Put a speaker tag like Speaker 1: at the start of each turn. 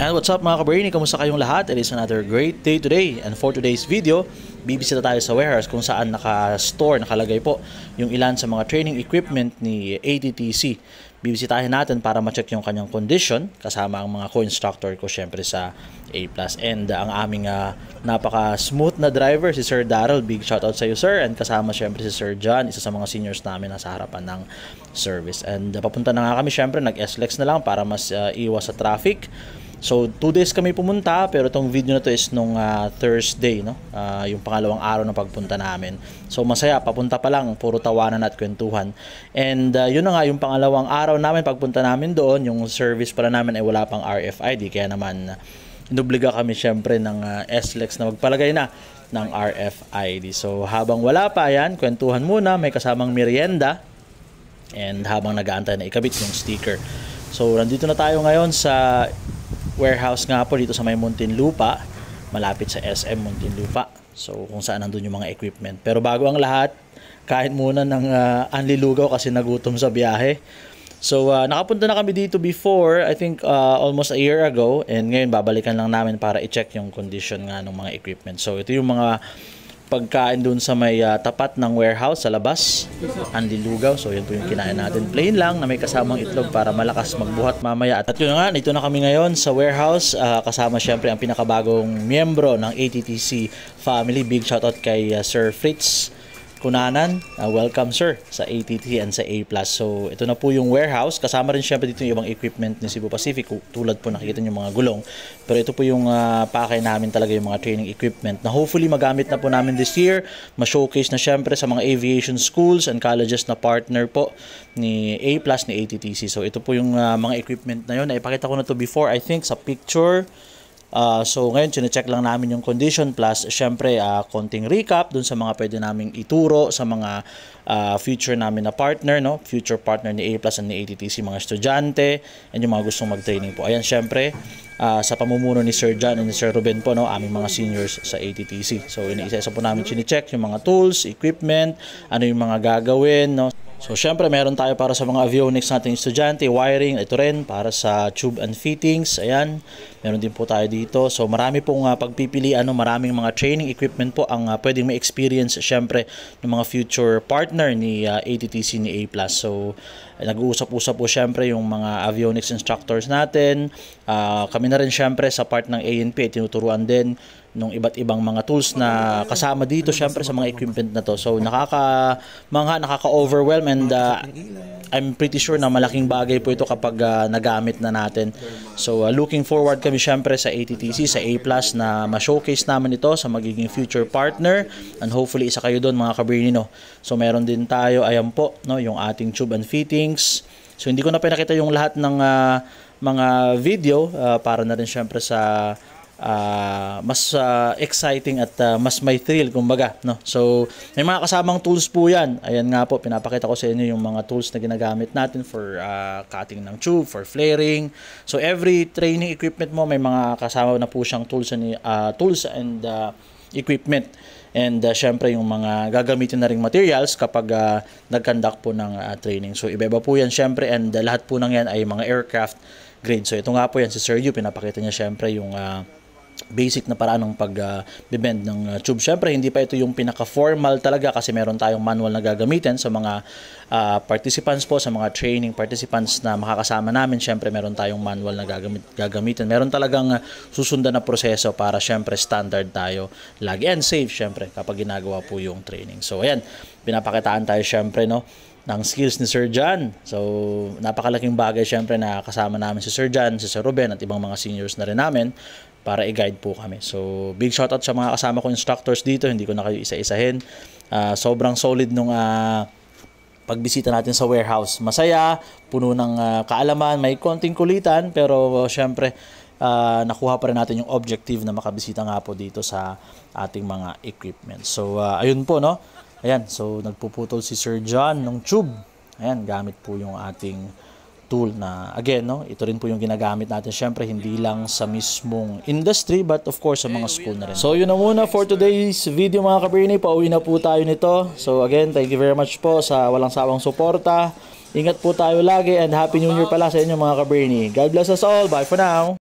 Speaker 1: And what's up mga ka-Brainy? Kamusta kayong lahat? It is another great day today. And for today's video, bibisita tayo sa warehouse kung saan nakalagay po yung ilan sa mga training equipment ni ATTC. Bibisitahin natin para ma-check yung kanyang condition kasama ang mga co-instructor ko syempre sa A+. And ang aming napaka-smooth na driver si Sir Daryl. Big shoutout sa iyo sir. And kasama syempre si Sir John, isa sa mga seniors namin na sa harapan ng service. And papunta na nga kami syempre, nag-SLEX na lang para mas iwas sa traffic. So 2 days kami pumunta, pero itong video na to is nung Thursday, no? Yung pangalawang araw ng pagpunta namin. So masaya, papunta pa lang, puro tawanan at kwentuhan. And yun na nga, yung pangalawang araw namin, pagpunta namin doon, yung service pala namin ay wala pang RFID, kaya naman inubliga kami syempre ng SLEX na magpalagay na ng RFID. So habang wala pa yan, kwentuhan muna, may kasamang merienda, and habang nag-aantay na ikabit yung sticker. So nandito na tayo ngayon sa warehouse nga po dito sa may Muntinlupa, malapit sa SM Muntinlupa. So kung saan nandun yung mga equipment. Pero bago ang lahat, kain muna ng anlilugaw kasi nagutom sa biyahe. So nakapunta na kami dito before, I think almost a year ago, and ngayon babalikan lang namin para i-check yung condition nga ng mga equipment. So ito yung mga pagkain dun sa may tapat ng warehouse sa labas, anlilugaw. So yan po yung kinain natin, plain lang na may kasamang itlog para malakas magbuhat mamaya. At yun nga, dito na kami ngayon sa warehouse, kasama syempre ang pinakabagong miyembro ng ATTC family. Big shoutout kay Sir Fritz Kunanan. Welcome sir sa ATT and sa A+. So ito na po yung warehouse, kasama rin syempre dito yung ibang equipment ni Cebu Pacific, tulad po nakikita nyo mga gulong. Pero ito po yung pakay namin talaga, yung mga training equipment na hopefully magamit na po namin this year, ma-showcase na syempre sa mga aviation schools and colleges na partner po ni A+ ni ATTC. So ito po yung mga equipment na yun, naipakita ko na to before I think sa picture. So ngayon chine-check lang namin yung condition, plus syempre konting recap dun sa mga pwede naming ituro sa mga future namin na partner, no? Future partner ni A+ and ni ATTC, mga estudyante and yung mga gustong mag-training po. Ayan syempre sa pamumuno ni Sir John and ni Sir Ruben po, no, aming mga seniors sa ATTC. So iniisa-isa po namin chine-check yung mga tools, equipment, ano yung mga gagawin, no? So syempre meron tayo para sa mga avionics nating estudyante, wiring, ito rin para sa tube and fittings, ayan, meron din po tayo dito. So marami pong pagpipilian, maraming mga training equipment po ang pwedeng may experience syempre ng mga future partner ni ATTC ni A+. So nag-uusap-usap po syempre yung mga avionics instructors natin. Kami na rin syempre sa part ng ANP, tinuturuan din nung iba't ibang mga tools na kasama dito syempre sa mga equipment na to. So nakaka-overwhelm, and I'm pretty sure na malaking bagay po ito kapag nagamit na natin. So looking forward kami syempre sa ATTC, sa A+, na ma-showcase naman ito sa magiging future partner, and hopefully isa kayo doon mga ka-Brainy, no? So meron din tayo, ayan po, no, yung ating tube and fittings. So hindi ko na pinakita yung lahat ng mga video para na rin syempre sa mas exciting at mas may thrill kumbaga, no? So may mga kasamang tools po yan. Ayan nga po, pinapakita ko sa inyo yung mga tools na ginagamit natin for cutting ng tube, for flaring. So every training equipment mo may mga kasama na po siyang tools and equipment. And syempre yung mga gagamitin na ring materials kapag nag-conduct po ng training. So iba-iba po yan syempre, and lahat po ng yan ay mga aircraft grade. So ito nga po yan si Sir Yu, pinapakita niya syempre yung basic na paraan ng pag-bend ng tube. Syempre hindi pa ito yung pinaka-formal talaga kasi meron tayong manual na gagamitin sa mga participants po, sa mga training participants na makakasama namin. Syempre meron tayong manual na gagamitin. Meron talagang susundan na proseso para syempre standard tayo lagi and safe syempre kapag ginagawa po yung training. So ayan, pinapakitaan tayo syempre, no, ng skills ni Sir John. So napakalaking bagay syempre na kasama namin si Sir John, si Sir Ruben at ibang mga seniors na rin namin para i-guide po kami. So big shoutout sa mga kasama ko instructors dito, hindi ko na kayo isa-isahin. Sobrang solid nung pagbisita natin sa warehouse. Masaya, puno ng kaalaman, may konting kulitan, pero syempre nakuha pa rin natin yung objective na makabisita nga po dito sa ating mga equipment. So ayun po, no. Ayan, so nagpuputol si Sir John ng tube. Ayan, gamit po yung ating tool na, again, no, ito rin po yung ginagamit natin syempre hindi lang sa mismong industry but of course sa mga school na rin. So yun na muna for today's video mga ka-Brainy, pauwi na po tayo nito. So again, thank you very much po sa walang sawang suporta. Ingat po tayo lagi, and Happy New Year pala sa inyo mga ka-Brainy. God bless us all. Bye for now.